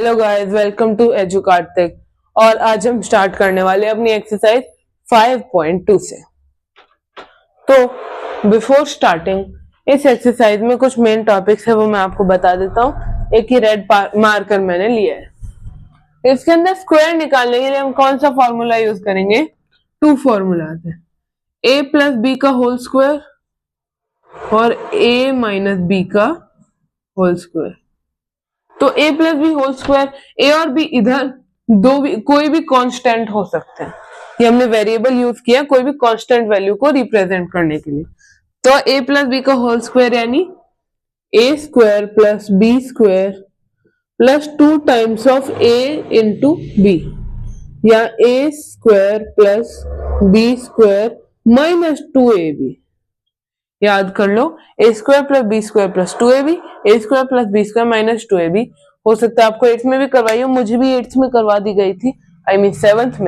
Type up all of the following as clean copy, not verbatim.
Hello guys, welcome to Edukartik. और आज हम स्टार्ट करने वाले अपनी एक्सरसाइज 5.2 से। तो बिफोर स्टार्टिंग इस एक्सरसाइज में कुछ मेन टॉपिक्स है वो मैं आपको बता देता हूँ। एक ही रेड मार्कर मैंने लिया है। इसके अंदर स्क्वायर निकालने के लिए हम कौन सा फॉर्मूला यूज करेंगे? टू फॉर्मूलाज है, a प्लस बी का होल स्क्वायर और a माइनस बी का होल स्क्वायर। तो a plus B whole square, A और बी इधर दो भी कोई भी कांस्टेंट हो सकते हैं। ये हमने वेरिएबल यूज किया कोई भी कांस्टेंट वैल्यू को रिप्रेजेंट करने के लिए। तो a प्लस बी का होल स्क्वायर यानी a square plus B square plus 2 times of a into B, या a square plus B square minus 2ab। याद कर लो, A square plus B square plus 2ab, A square plus B square minus 2ab। हो सकता है आपको 8th में भी करवाई हो, मुझे भी 8th में करवा दी गई थी। आई मीन 7th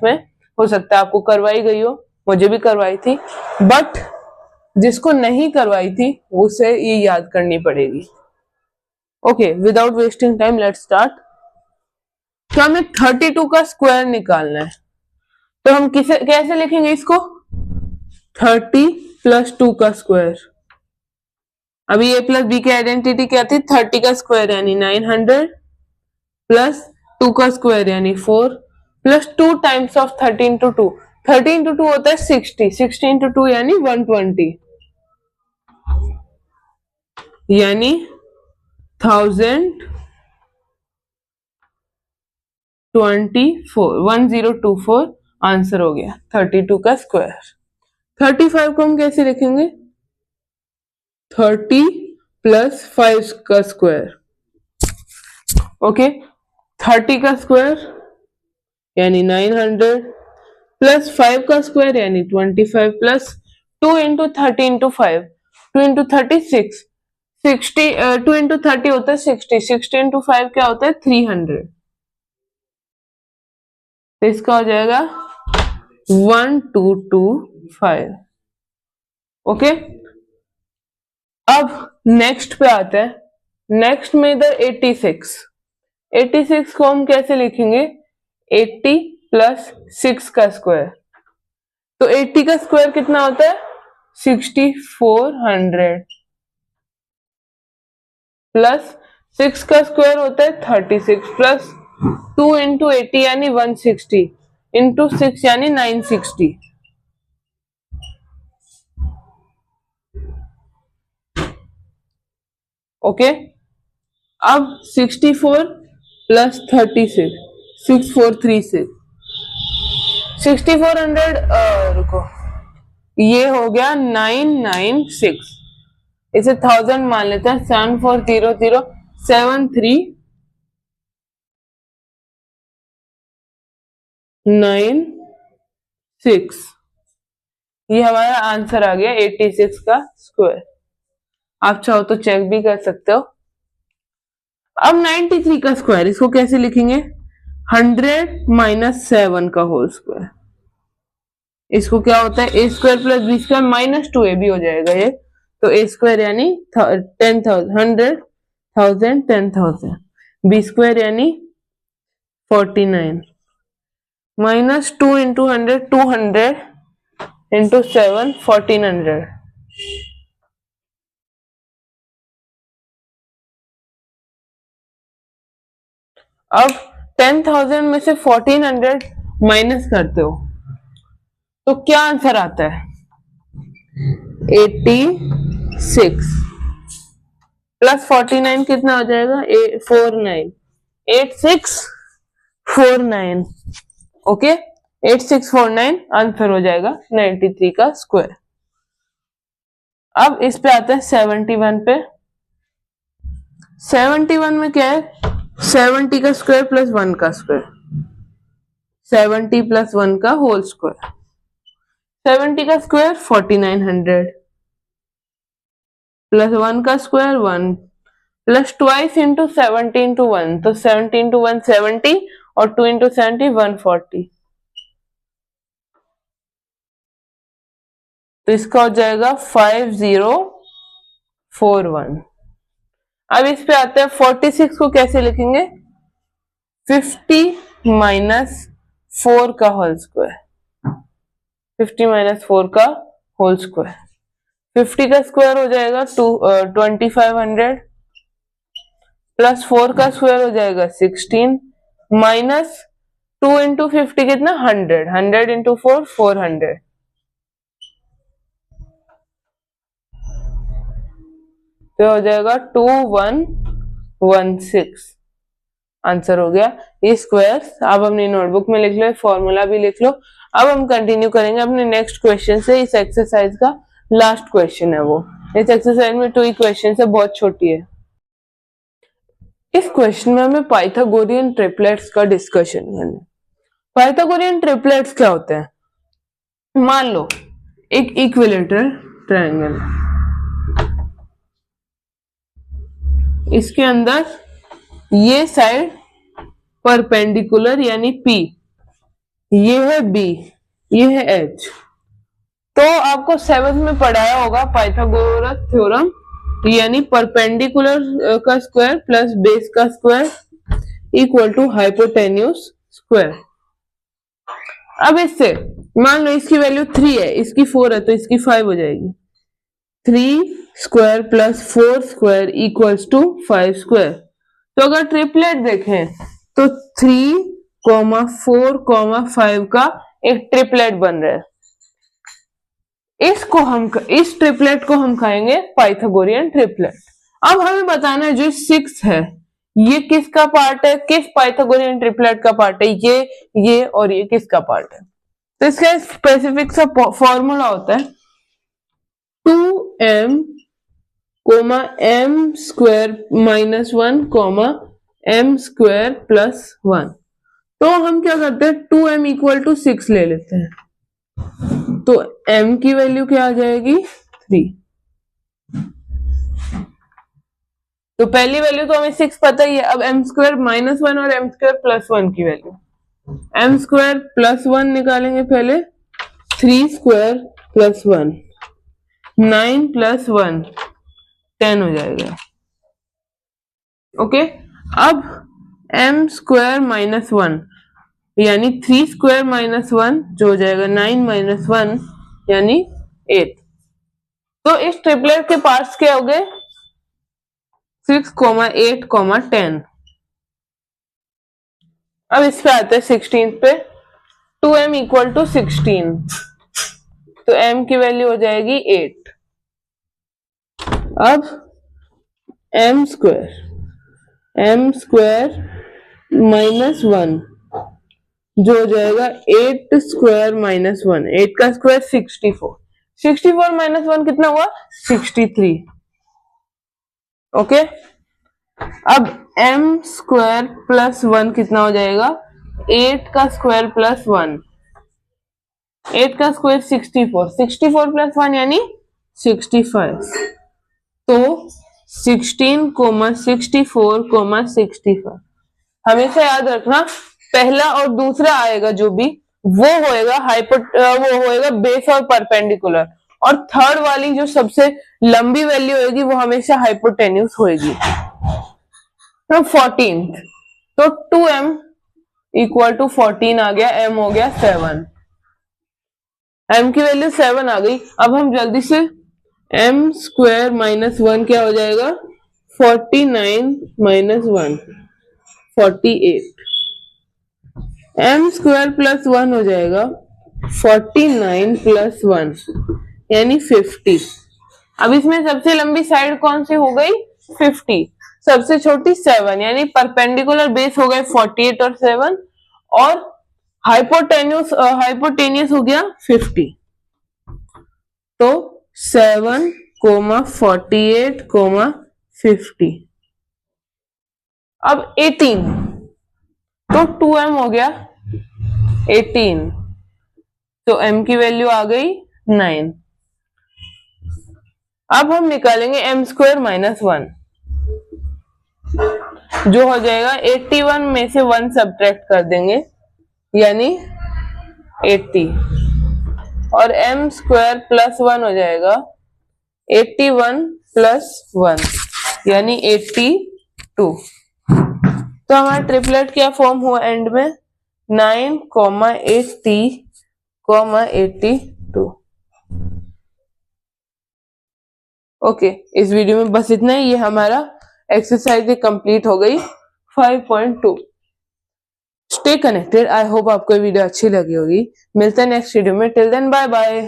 में हो सकता है आपको करवाई गई हो, मुझे भी करवाई थी। बट जिसको नहीं करवाई थी उसे ये याद करनी पड़ेगी। Okay, without wasting time let's start. तो हमें 32 का स्क्वायर निकालना है। तो हम कैसे लिखेंगे इसको? 30 प्लस 2 का स्क्वायर। अभी a प्लस बी की आइडेंटिटी क्या थी? 30 का स्क्वायर यानी 900 प्लस 2 का स्क्वायर यानी 4 plus 2 times of 30 into 2। 30 into 2 होता है 60, 60 इंटू 2 यानी 120, यानी 1024 आंसर हो गया 32 का स्क्वायर। 35 को हम कैसे लिखेंगे? 30 प्लस 5 का स्क्वायर। ओके, 30 का स्क्वायर यानी 900 प्लस 5 का स्क्वायर यानी 25 plus 2 into 30 into 5, 2 into 30 6, 60 2 into 30 होता है 60, 60 इंटू 5 क्या होता है? 300। तो इसका हो जाएगा 1225। ओके, अब नेक्स्ट पे आते हैं। नेक्स्ट में इधर 86, 86 को हम कैसे लिखेंगे? 80 प्लस 6 का स्क्वायर। तो 80 का स्क्वायर कितना होता है? 6400 प्लस 6 का स्क्वायर होता है 36 प्लस 2 इंटू 80 यानी 160 इंटू 6 यानी 960। ओके, अब 64 प्लस 36 6436 6400 रुको, ये हो गया 996। इसे 1000 मान लेते हैं। 7400 7396, ये हमारा आंसर आ गया 86 का स्क्वायर। आप चाहो तो चेक भी कर सकते हो। अब 93 का स्क्वायर, इसको कैसे लिखेंगे? 100 माइनस 7 का होल स्क्वायर। इसको क्या होता है? A square plus B square minus 2ab हो जाएगा ये। तो ए स्क्वायर यानी 10,000, 100,000 10,000, बी स्क्वायर यानी 49 माइनस 2 इंटू 100 200 इंटू 7 1400। अब 10,000 में से 1400 माइनस करते हो तो क्या आंसर आता है? 86 प्लस 49 कितना हो जाएगा? 49, 8649। ओके, 8649 आंसर हो जाएगा 93 का स्क्वायर। अब इस पे आता है 71 पे। 71 में क्या है? 70 का स्क्वायर प्लस 1 का स्क्वायर, 70 प्लस 1 का होल स्क्वायर। 70 का स्क्वायर 4900 प्लस 1 का square 1 plus twice into 70 into 1, तो 70 इंटू 1 70 और 2 इंटू 70 140। तो इसका हो जाएगा 5041। अब इस पे आते हैं 46 को कैसे लिखेंगे? 50 माइनस 4 का होल स्क्वायर, 50 माइनस 4 का होल स्क्वायर, 50 का स्क्वायर हो जाएगा 2500 प्लस 4 का स्क्वायर हो जाएगा 16 माइनस 2 इंटू 50 कितना 100, 100 इंटू 4 400, तो हो जाएगा 2116। आंसर हो गया। ये स्क्वायर्स आप अपनी नोटबुक में लिख लो, फॉर्मूला भी लिख लो। अब हम कंटिन्यू करेंगे अपने नेक्स्ट क्वेश्चन से। इस एक्सरसाइज का लास्ट क्वेश्चन है वो। इस एक्सरसाइज में 2 इक्वेशन है, बहुत छोटी है। इस क्वेश्चन में हमें पाइथागोरियन ट्रिपलेट्स का डिस्कशन करना है। पाइथागोरियन ट्रिपलेट्स क्या होते हैं? मान लो एक इक्विलेटरल ट्रायंगल, इसके अंदर ये साइड परपेंडिकुलर यानी P, ये है B, ये है H। तो आपको 7th में पढ़ाया होगा पाइथागोरस थ्योरम, यानी परपेंडिकुलर का स्क्वायर प्लस बेस का square equal to hypotenuse square. अब इससे मान लो इसकी वैल्यू 3 है, इसकी 4 है, तो इसकी 5 हो जाएगी। 3 square plus 4 square equals to 5 square. तो अगर ट्रिपलेट देखें तो 3, 4, 5 का एक ट्रिपलेट बन रहा है। इस ट्रिपलेट को हम खाएंगे पाइथागोरियन ट्रिपलेट। अब हमें बताना है जो 6 है ये किसका पार्ट है, किस पाइथागोरियन ट्रिपलेट का पार्ट है, ये और ये किसका पार्ट है। तो इसका स्पेसिफिक सा फॉर्मूला होता है 2m m square minus 1 m square plus 1। तो हम क्या करते हैं 2m इक्वल टू 6 ले लेते हैं, तो m की वैल्यू क्या आ जाएगी 3। तो पहली वैल्यू तो हमें 6 पता ही है। अब m स्क्वायर माइनस 1 और m स्क्वायर प्लस 1 की वैल्यू, m स्क्वायर प्लस 1 निकालेंगे पहले, 3 स्क्वायर प्लस 1 9 प्लस 1 10 हो जाएगा। ओके, अब m स्क्वायर माइनस 1 यानी 3 स्क्वायर माइनस 1 जो हो जाएगा 9 माइनस 1 यानी 8। तो इस ट्रिपलेट के पार्ट्स क्या हो गए 6, 8, 10। अब इस पे आते हैं 16 पे, 2m इक्वल टू 16, तो m की वैल्यू हो जाएगी 8। अब m स्क्वायर माइनस 1 जो हो जाएगा 8 स्क्वायर माइनस 1, 8 का स्क्वायर 64, 64 माइनस 1 कितना हुआ 63। ओके, अब m स्क्वायर प्लस 1 कितना हो जाएगा 8 का स्क्वायर प्लस 1, 8 का स्क्वायर 64, 64 प्लस 1 यानी 65। तो 16, 64, 65 हमेशा याद रखना, पहला और दूसरा आएगा जो भी वो होएगा बेस और परपेंडिकुलर, और थर्ड वाली जो सबसे लंबी वैल्यू होगी वो हमेशा हाइपोटेन्यूस होएगी। तो 14, तो 2m इक्वल टू 14 आ गया, m हो गया 7, m की वैल्यू 7 आ गई। अब हम जल्दी से m स्क्वायर माइनस 1 क्या हो जाएगा 49 माइनस 1 48, m स्क्वायर प्लस 1 हो जाएगा 49 प्लस 1 यानी 50। अब इसमें सबसे लंबी साइड कौन सी हो गई 50, सबसे छोटी 7, यानी परपेंडिकुलर बेस हो गए 48 और 7, और हाइपोटेनियस हो गया 50। तो 7, 48, 50। अब 18, तो 2m हो गया 18, तो m की वैल्यू आ गई 9। अब हम निकालेंगे m स्क्वायर माइनस 1 जो हो जाएगा 81 में से 1 सब्ट्रैक्ट कर देंगे यानी 80, और m स्क्वायर प्लस 1 हो जाएगा 81 प्लस 1 यानी 82। तो हमारा ट्रिपलेट क्या फॉर्म हुआ एंड में 9,80,82। ओके, इस वीडियो में बस इतना ही। ये हमारा एक्सरसाइज कंप्लीट हो गई 5.2। Stay connected. आई होप आपको ये वीडियो अच्छी लगी होगी। मिलते हैं नेक्स्ट वीडियो में। Till then bye bye.